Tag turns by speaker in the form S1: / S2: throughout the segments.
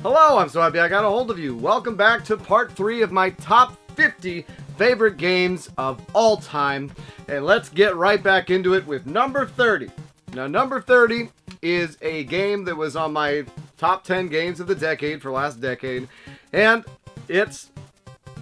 S1: Hello, I'm so happy I got a hold of you. Welcome back to part 3 of my top 50 favorite games of all time. And let's get right back into it with number 30. Now, number 30 is a game that was on my top 10 games of the decade for last decade. And it's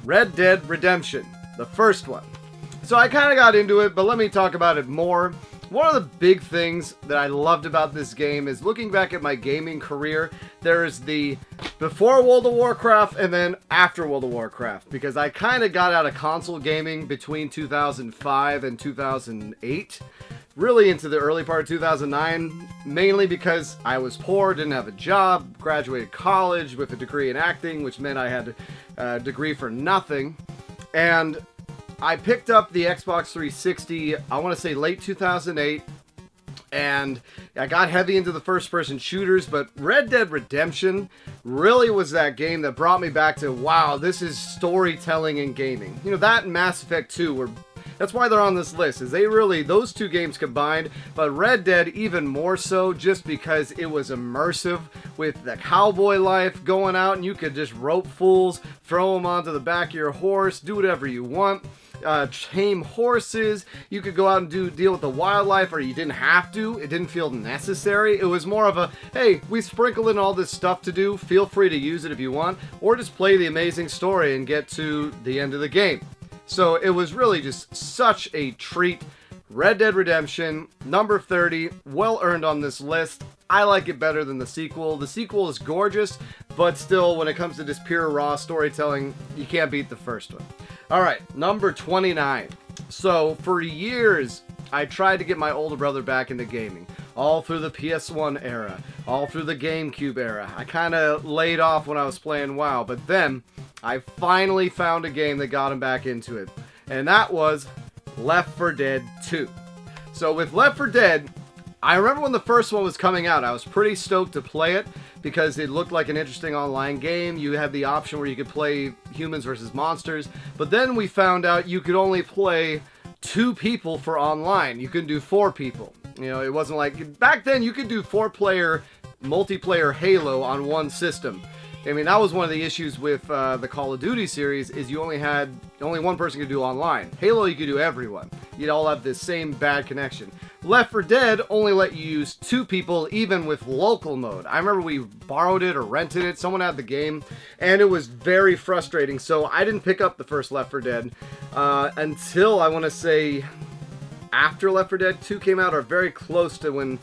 S1: Red Dead Redemption, the first one. So I kind of got into it, but let me talk about it more. One of the big things that I loved about this game is looking back at my gaming career, there's the before World of Warcraft and then after World of Warcraft, because I kind of got out of console gaming between 2005 and 2008, really into the early part of 2009, mainly because I was poor, didn't have a job, graduated college with a degree in acting, which meant I had a degree for nothing, and I picked up the Xbox 360, I want to say late 2008, and I got heavy into the first-person shooters, but Red Dead Redemption really was that game that brought me back to, wow, this is storytelling in gaming. You know, that and Mass Effect 2 were... That's why they're on this list, is they really, those two games combined, but Red Dead even more so just because it was immersive with the cowboy life going out and you could just rope fools, throw them onto the back of your horse, do whatever you want. Tame horses, you could go out and deal with the wildlife, or you didn't have to. It didn't feel necessary. It was more of a, hey, we sprinkle in all this stuff to do, feel free to use it if you want, or just play the amazing story and get to the end of the game. So it was really just such a treat. Red Dead Redemption, number 30, well earned on this list. I like it better than the sequel. The sequel is gorgeous, but still, when it comes to just pure raw storytelling, you can't beat the first one. Alright, number 29. So, for years, I tried to get my older brother back into gaming. All through the PS1 era, all through the GameCube era. I kind of laid off when I was playing WoW, but then I finally found a game that got him back into it. And that was Left 4 Dead 2. So with Left 4 Dead, I remember when the first one was coming out, I was pretty stoked to play it because it looked like an interesting online game. You had the option where you could play humans versus monsters, but then we found out you could only play 2 people for online. You couldn't do 4 people. You know, it wasn't like, back then you could do 4-player multiplayer Halo on one system. I mean, that was one of the issues with the Call of Duty series, is you only one person could do online. Halo, you could do everyone. You'd all have the same bad connection. Left 4 Dead only let you use 2 people, even with local mode. I remember we borrowed it or rented it. Someone had the game, and it was very frustrating. So I didn't pick up the first Left 4 Dead until, I want to say, after Left 4 Dead 2 came out, or very close to when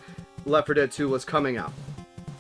S1: Left 4 Dead 2 was coming out.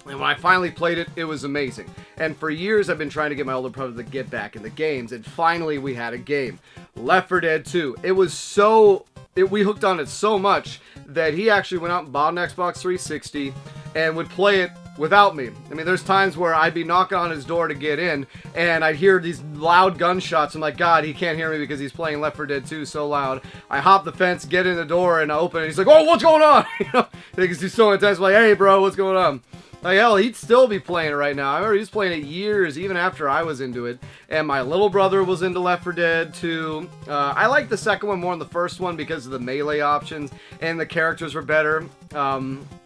S1: And when I finally played it, it was amazing. And for years, I've been trying to get my older brother to get back in the games, and finally we had a game. Left 4 Dead 2. It was so... we hooked on it so much that he actually went out and bought an Xbox 360 and would play it without me. I mean, there's times where I'd be knocking on his door to get in, and I'd hear these loud gunshots. I'm like, God, he can't hear me because he's playing Left 4 Dead 2 so loud. I hop the fence, get in the door, and I open it. He's like, oh, what's going on? You know, because he's so intense. I'm like, hey, bro, what's going on? Like, hell, he'd still be playing it right now. I remember he was playing it years, even after I was into it. And my little brother was into Left 4 Dead 2. I liked the second one more than the first one because of the melee options, and the characters were better.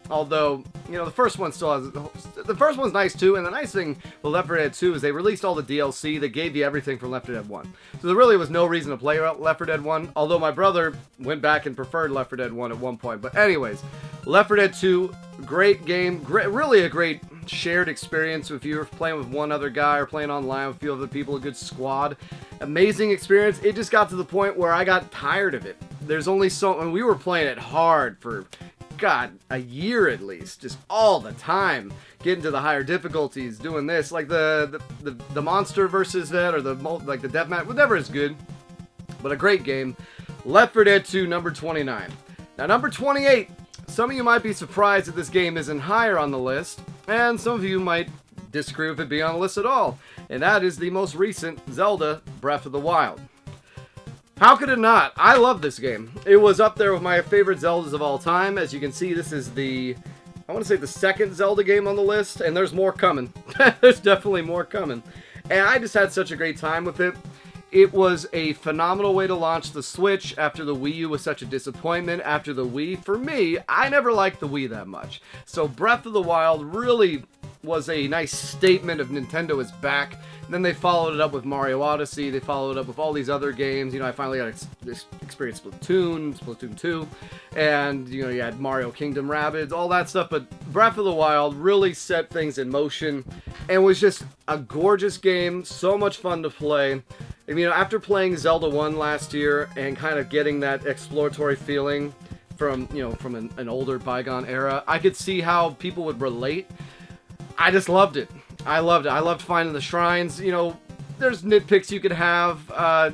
S1: Although, you know, the first one still has... The first one's nice, too, and the nice thing with Left 4 Dead 2 is they released all the DLC that gave you everything from Left 4 Dead 1. So there really was no reason to play Left 4 Dead 1, although my brother went back and preferred Left 4 Dead 1 at one point. But anyways, Left 4 Dead 2, great game, really a great shared experience if you were playing with one other guy or playing online with a few other people, a good squad. Amazing experience. It just got to the point where I got tired of it. There's only so... and we were playing it hard for... God, a year at least, just all the time, getting to the higher difficulties, doing this, like the monster versus that, or the deathmatch, whatever is good, but a great game. Left 4 Dead 2, number 29. Now, number 28, some of you might be surprised that this game isn't higher on the list, and some of you might disagree with it being on the list at all, and that is the most recent Zelda Breath of the Wild. How could it not? I love this game. It was up there with my favorite Zeldas of all time. As you can see, this is I want to say the second Zelda game on the list, and there's more coming. There's definitely more coming. And I just had such a great time with it. It was a phenomenal way to launch the Switch after the Wii U was such a disappointment. After the Wii, for me, I never liked the Wii that much. So Breath of the Wild really was a nice statement of Nintendo is back. And then they followed it up with Mario Odyssey. They followed it up with all these other games. You know, I finally got experience Splatoon 2, and you know, you had Mario Kingdom Rabbids, all that stuff. But Breath of the Wild really set things in motion, and was just a gorgeous game. So much fun to play. I mean, after playing Zelda 1 last year and kind of getting that exploratory feeling from, you know, from an older bygone era, I could see how people would relate. I just loved it. I loved it. I loved finding the shrines. You know, there's nitpicks you could have.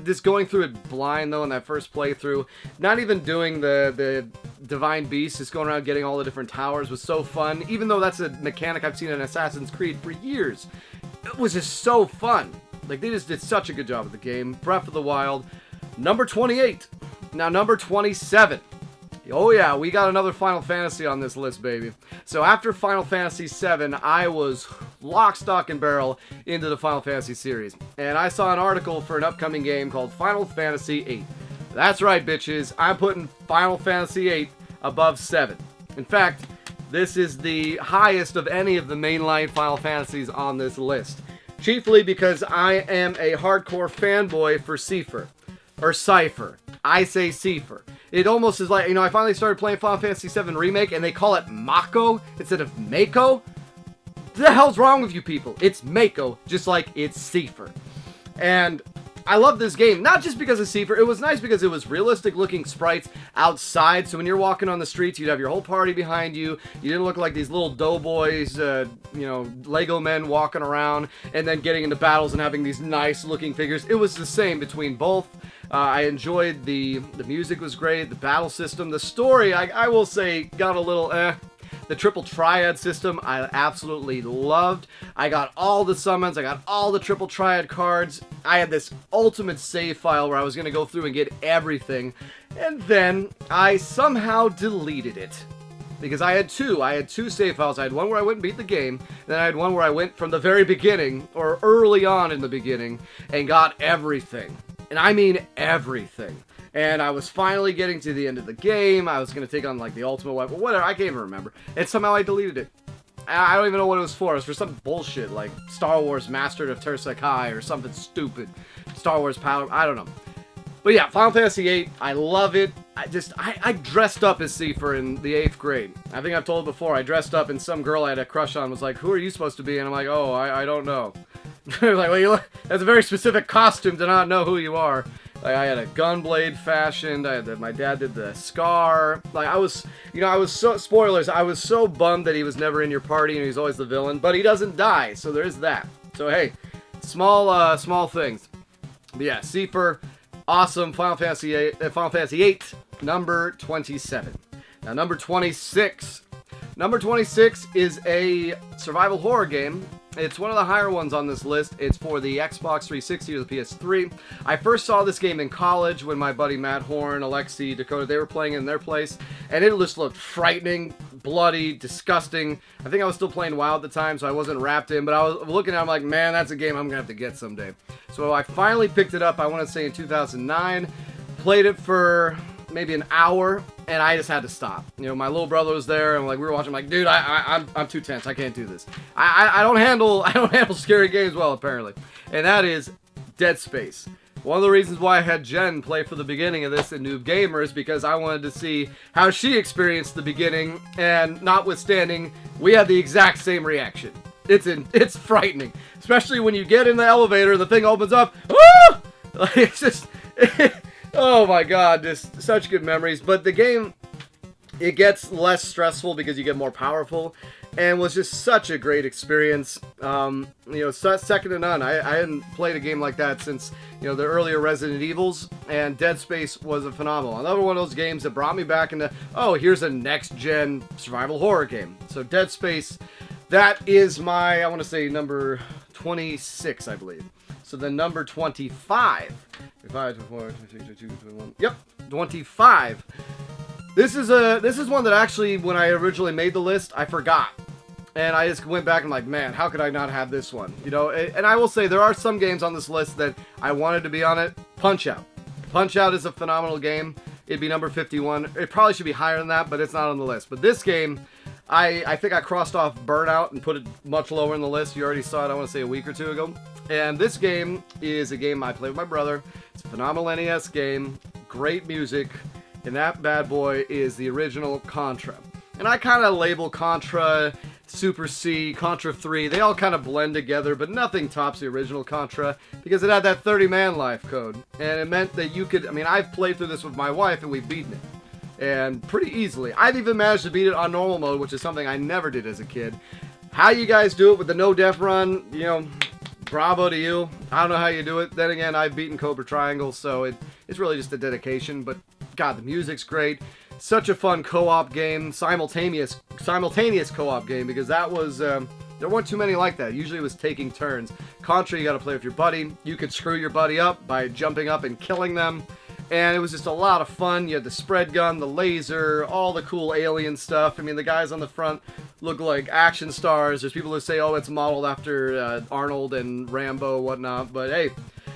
S1: Just going through it blind, though, in that first playthrough. Not even doing the Divine Beast, just going around getting all the different towers was so fun. Even though that's a mechanic I've seen in Assassin's Creed for years. It was just so fun. Like, they just did such a good job with the game. Breath of the Wild. Number 28. Now, number 27. Oh yeah, we got another Final Fantasy on this list, baby. So after Final Fantasy VII, I was lock, stock, and barrel into the Final Fantasy series. And I saw an article for an upcoming game called Final Fantasy VIII. That's right, bitches. I'm putting Final Fantasy VIII above 7. In fact, this is the highest of any of the mainline Final Fantasies on this list. Chiefly because I am a hardcore fanboy for Cypher. Or Cypher. I say Cypher. It almost is like, you know, I finally started playing Final Fantasy VII Remake, and they call it Mako instead of Mako. What the hell's wrong with you people? It's Mako, just like it's Cypher. And I love this game, not just because of Cypher. It was nice because it was realistic-looking sprites outside, so when you're walking on the streets, you'd have your whole party behind you. You didn't look like these little doughboys, you know, Lego men walking around, and then getting into battles and having these nice-looking figures. It was the same between both. I enjoyed the music was great, the battle system, the story, I will say, got a little The triple triad system, I absolutely loved. I got all the summons, I got all the triple triad cards. I had this ultimate save file where I was going to go through and get everything. And then I somehow deleted it. Because I had two save files. I had one where I went and beat the game, then I had one where I went from the very beginning, or early on in the beginning, and got everything. And I mean everything. And I was finally getting to the end of the game. I was going to take on, like, the ultimate weapon. Whatever, I can't even remember. And somehow I deleted it. I don't even know what it was for. It was for some bullshit, like Star Wars Master of Tersakai or something stupid. Star Wars Power, I don't know. But yeah, Final Fantasy VIII, I love it. I dressed up as Cypher in the 8th grade. I think I've told before, I dressed up and some girl I had a crush on was like, who are you supposed to be? And I'm like, oh, I don't know. They're like, well, that's a very specific costume to not know who you are. Like, I had a gunblade fashioned. My dad did the scar. Like, I was so, spoilers, I was so bummed that he was never in your party and he's always the villain. But he doesn't die, so there's that. So, hey, small things. But yeah, Cypher, awesome. Final Fantasy VIII, number 27. Now, number 26. Number 26 is a survival horror game. It's one of the higher ones on this list. It's for the Xbox 360 or the PS3. I first saw this game in college when my buddy Matt Horn, Alexi, Dakota, they were playing in their place. And it just looked frightening, bloody, disgusting. I think I was still playing WoW at the time, so I wasn't wrapped in. But I was looking at it, I'm like, man, that's a game I'm going to have to get someday. So I finally picked it up, I want to say in 2009. Played it for maybe an hour, and I just had to stop. You know, my little brother was there, and like we were watching. I'm like, dude, I'm too tense. I can't do this. I don't handle scary games well, apparently. And that is Dead Space. One of the reasons why I had Jen play for the beginning of this in Noob Gamer is because I wanted to see how she experienced the beginning, and notwithstanding, we had the exact same reaction. It's frightening, especially when you get in the elevator, the thing opens up. Ah! Like, it's just. Oh my god, just such good memories. But the game, it gets less stressful because you get more powerful, and was just such a great experience. You know, second to none. I hadn't played a game like that since, you know, the earlier Resident Evils, and Dead Space was a phenomenal. Another one of those games that brought me back into, oh, here's a next-gen survival horror game. So Dead Space, that is my, I want to say, number 26, I believe. So then number 25. 21. Yep, 25. This is one that actually, when I originally made the list, I forgot. And I just went back and like, man, how could I not have this one? You know, and I will say there are some games on this list that I wanted to be on it. Punch-Out. Punch-Out is a phenomenal game. It'd be number 51. It probably should be higher than that, but it's not on the list. But this game, I think I crossed off Burnout and put it much lower in the list. You already saw it, I want to say, a week or two ago. And this game is a game I play with my brother. It's a phenomenal NES game, great music, and that bad boy is the original Contra. And I kind of label Contra, Super C, Contra 3, they all kind of blend together, but nothing tops the original Contra because it had that 30-man life code. And it meant that you could, I mean, I've played through this with my wife and we've beaten it. And pretty easily. I've even managed to beat it on normal mode, which is something I never did as a kid. How you guys do it with the no-def run, you know, bravo to you. I don't know how you do it. Then again, I've beaten Cobra Triangle, so it's really just a dedication. But, God, the music's great. Such a fun co-op game, simultaneous co-op game, because that was, there weren't too many like that. Usually it was taking turns. Contra, you got to play with your buddy. You could screw your buddy up by jumping up and killing them. And it was just a lot of fun. You had the spread gun, the laser, all the cool alien stuff. I mean, the guys on the front look like action stars. There's people who say, oh, it's modeled after Arnold and Rambo, whatnot. But hey,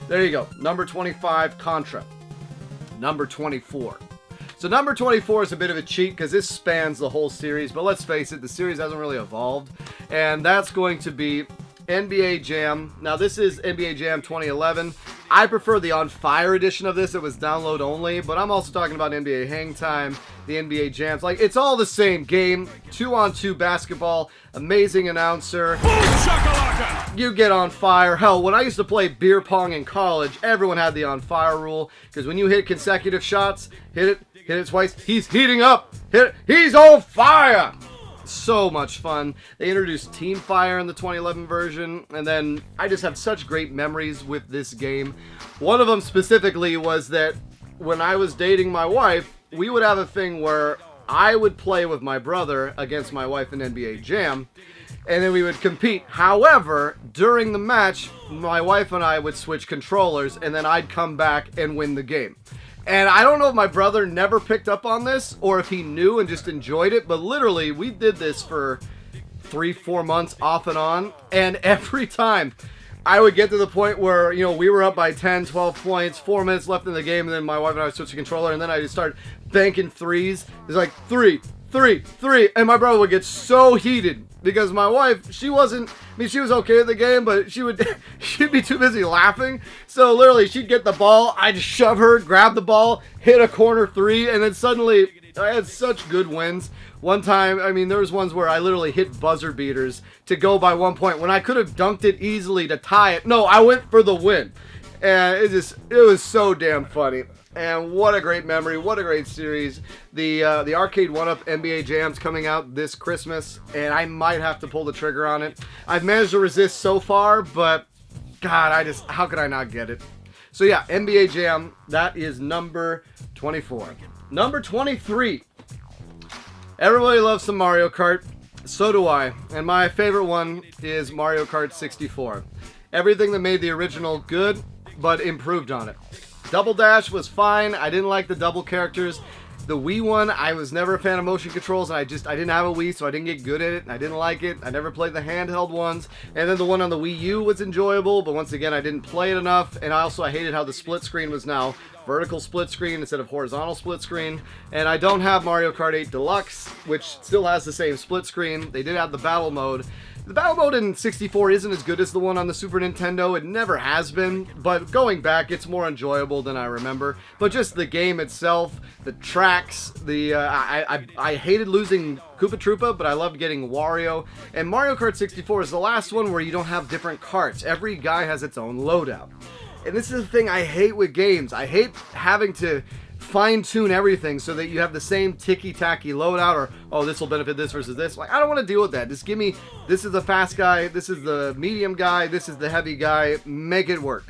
S1: there you go. Number 25, Contra. Number 24. So number 24 is a bit of a cheat because this spans the whole series. But let's face it, the series hasn't really evolved. And that's going to be NBA Jam. Now, this is NBA Jam 2011. I prefer the On Fire edition of this. It was download only, but I'm also talking about NBA Hang Time, the NBA Jams. Like, it's all the same game. 2-on-2 basketball. Amazing announcer. Boom, shakalaka! You get on fire. Hell, when I used to play beer pong in college, everyone had the On Fire rule. Because when you hit consecutive shots, hit it twice, he's heating up. Hit it, he's on fire! So much fun. They introduced Team Fire in the 2011 version, and then I just have such great memories with this game. One of them specifically was that when I was dating my wife, we would have a thing where I would play with my brother against my wife in NBA Jam, and then we would compete. However, during the match, my wife and I would switch controllers, and then I'd come back and win the game. And I don't know if my brother never picked up on this or if he knew and just enjoyed it, but literally we did this for 3-4 months off and on. And every time I would get to the point where, you know, we were up by 10, 12 points, 4 minutes left in the game, and then my wife and I would switch the controller, and then I just start banking threes. It's like 3, 3, 3, and my brother would get so heated because my wife, she wasn't, I mean, she was okay with the game, but she'd be too busy laughing. So literally, she'd get the ball, I'd shove her, grab the ball, hit a corner three, and then suddenly I had such good wins. One time, I mean, there was ones where I literally hit buzzer beaters to go by 1 point when I could have dunked it easily to tie it. No, I went for the win. And it was so damn funny. And what a great memory, what a great series. The Arcade 1-Up NBA Jam's coming out this Christmas, and I might have to pull the trigger on it. I've managed to resist so far, but God, how could I not get it? So yeah, NBA Jam, that is number 24. Number 23. Everybody loves some Mario Kart. So do I. And my favorite one is Mario Kart 64. Everything that made the original good, but improved on it. Double Dash was fine. I didn't like the double characters. The Wii one, I was never a fan of motion controls, and I didn't have a Wii, so I didn't get good at it, and I didn't like it. I never played the handheld ones. And then the one on the Wii U was enjoyable, but once again, I didn't play it enough. And I hated how the split screen was now vertical split screen instead of horizontal split screen. And I don't have Mario Kart 8 Deluxe, which still has the same split screen. They did have the battle mode. The battle mode in 64 isn't as good as the one on the Super Nintendo. It never has been, but going back, it's more enjoyable than I remember. But just the game itself, the tracks, I hated losing Koopa Troopa, but I loved getting Wario. And Mario Kart 64 is the last one where you don't have different karts. Every guy has its own loadout. And this is the thing I hate with games. I hate having to fine-tune everything so that you have the same ticky-tacky loadout, or, oh, this will benefit this versus this. Like, I don't want to deal with that. Just give me, this is the fast guy, this is the medium guy, this is the heavy guy. Make it work.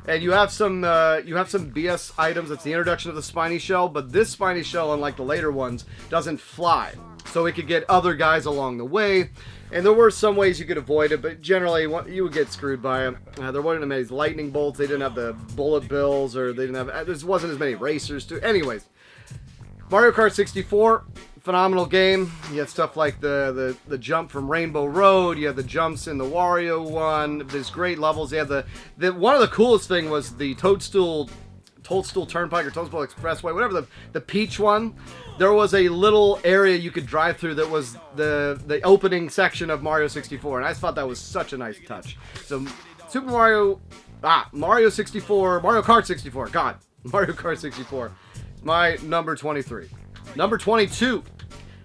S1: And you have some BS items. That's the introduction of the spiny shell, but this spiny shell, unlike the later ones, doesn't fly. So it could get other guys along the way. And there were some ways you could avoid it, but generally you would get screwed by them. There wasn't as many lightning bolts. They didn't have the bullet bills, or they didn't have. There wasn't as many racers too. Anyways, Mario Kart 64, phenomenal game. You had stuff like the jump from Rainbow Road. You had the jumps in the Wario one. There's great levels. You had the one of the coolest thing was the Toadstool Toadstool Turnpike or Toadstool Expressway, whatever the peach one, there was a little area you could drive through that was the opening section of Mario 64, and I thought that was such a nice touch. So Super Mario, Mario 64, Mario Kart 64, God, Mario Kart 64, my number 23. Number 22.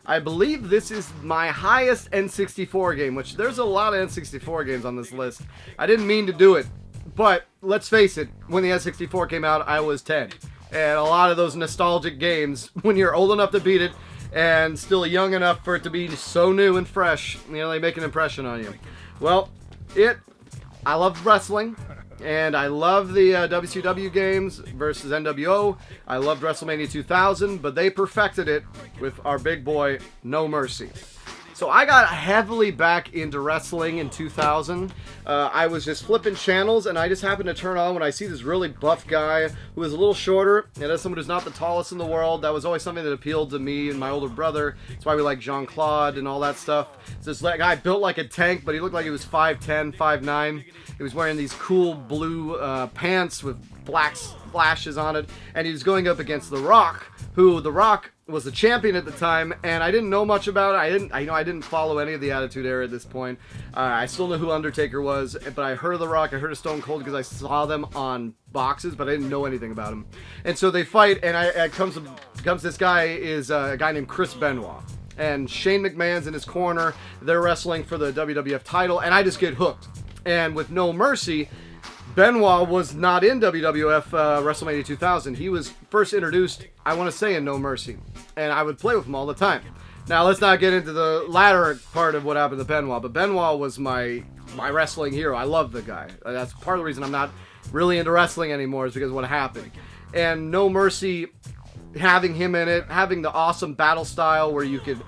S1: I believe this is my highest N64 game, which there's a lot of N64 games on this list. I didn't mean to do it, but let's face it, when the N64 came out, I was 10. And a lot of those nostalgic games, when you're old enough to beat it, and still young enough for it to be so new and fresh, you know, they make an impression on you. Well, I love wrestling. And I love the WCW games versus NWO. I loved WrestleMania 2000, but they perfected it with our big boy, No Mercy. So I got heavily back into wrestling in 2000. I was just flipping channels, and I just happened to turn on when I see this really buff guy who is a little shorter, and as someone who's not the tallest in the world, that was always something that appealed to me and my older brother. That's why we like Jean-Claude and all that stuff. So this guy built like a tank, but he looked like he was 5'10", 5'9". He was wearing these cool blue pants with black flashes on it, and he was going up against The Rock, who The Rock was the champion at the time, and I didn't know much about it. I didn't follow any of the Attitude Era at this point. I still knew who Undertaker was, but I heard of The Rock, I heard of Stone Cold because I saw them on boxes, but I didn't know anything about him. And so they fight, and comes this guy is a guy named Chris Benoit. And Shane McMahon's in his corner. They're wrestling for the WWF title, and I just get hooked. And with No Mercy, Benoit was not in WWF WrestleMania 2000. He was first introduced, I want to say, in No Mercy. And I would play with him all the time. Now, let's not get into the latter part of what happened to Benoit, but Benoit was my wrestling hero. I love the guy. That's part of the reason I'm not really into wrestling anymore, is because of what happened. And No Mercy, having him in it, having the awesome battle style where you could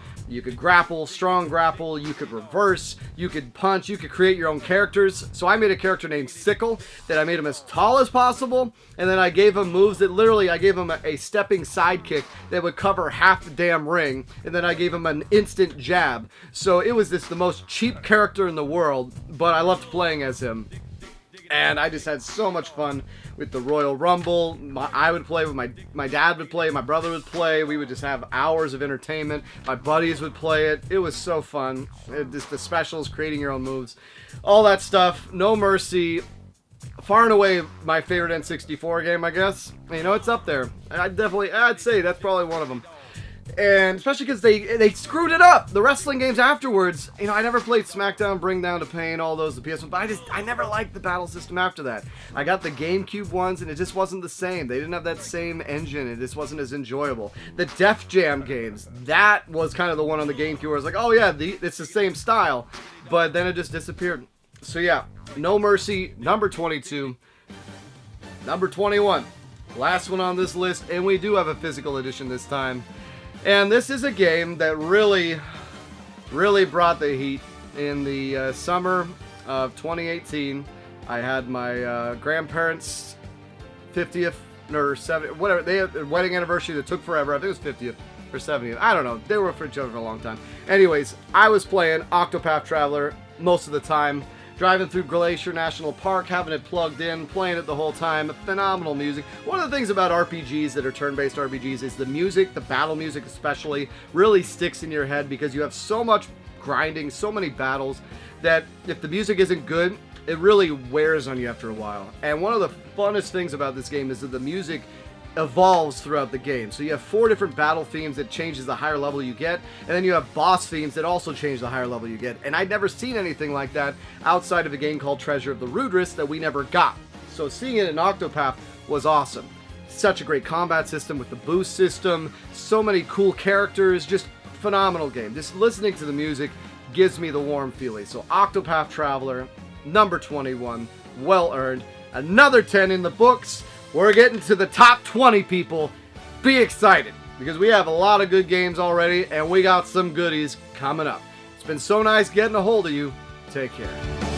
S1: grapple, strong grapple, you could reverse, you could punch, you could create your own characters. So I made a character named Sickle, that I made him as tall as possible, and then I gave him moves that literally, I gave him a stepping sidekick that would cover half the damn ring, and then I gave him an instant jab. So it was the most cheap character in the world, but I loved playing as him. And I just had so much fun with the Royal Rumble. I would play with my dad would play, my brother would play. We would just have hours of entertainment. My buddies would play it. It was so fun. Just the specials, creating your own moves, all that stuff. No Mercy, far and away my favorite N64 game, I guess. You know, it's up there. I'd say that's probably one of them. And especially because they screwed it up. The wrestling games afterwards, you know, I never played SmackDown, Bring Down to Pain, all those, the PS1, but I never liked the battle system after that. I got the GameCube ones, and it just wasn't the same. They didn't have that same engine. It just wasn't as enjoyable. The Def Jam games, that was kind of the one on the GameCube where I was like, oh yeah, it's the same style, but then it just disappeared. So yeah, No Mercy, number 22. Number 21, last one on this list, and we do have a physical edition this time. And this is a game that really, really brought the heat. In the summer of 2018, I had my grandparents' 50th or 70th, whatever. They had a wedding anniversary that took forever. I think it was 50th or 70th. I don't know. They were for each other for a long time. Anyways, I was playing Octopath Traveler most of the time. Driving through Glacier National Park, having it plugged in, playing it the whole time. Phenomenal music. One of the things about RPGs that are turn-based RPGs is the music, the battle music especially, really sticks in your head because you have so much grinding, so many battles, that if the music isn't good, it really wears on you after a while. And one of the funnest things about this game is that the music evolves throughout the game. So you have 4 different battle themes that changes the higher level you get, and then you have boss themes that also change the higher level you get. And I'd never seen anything like that outside of a game called Treasure of the Rudress that we never got. So seeing it in Octopath was awesome. Such a great combat system with the boost system, so many cool characters, just phenomenal game. Just listening to the music gives me the warm feeling. So Octopath Traveler, number 21, well earned. Another 10 in the books. We're getting to the top 20, people. Be excited, because we have a lot of good games already, and we got some goodies coming up. It's been so nice getting a hold of you. Take care.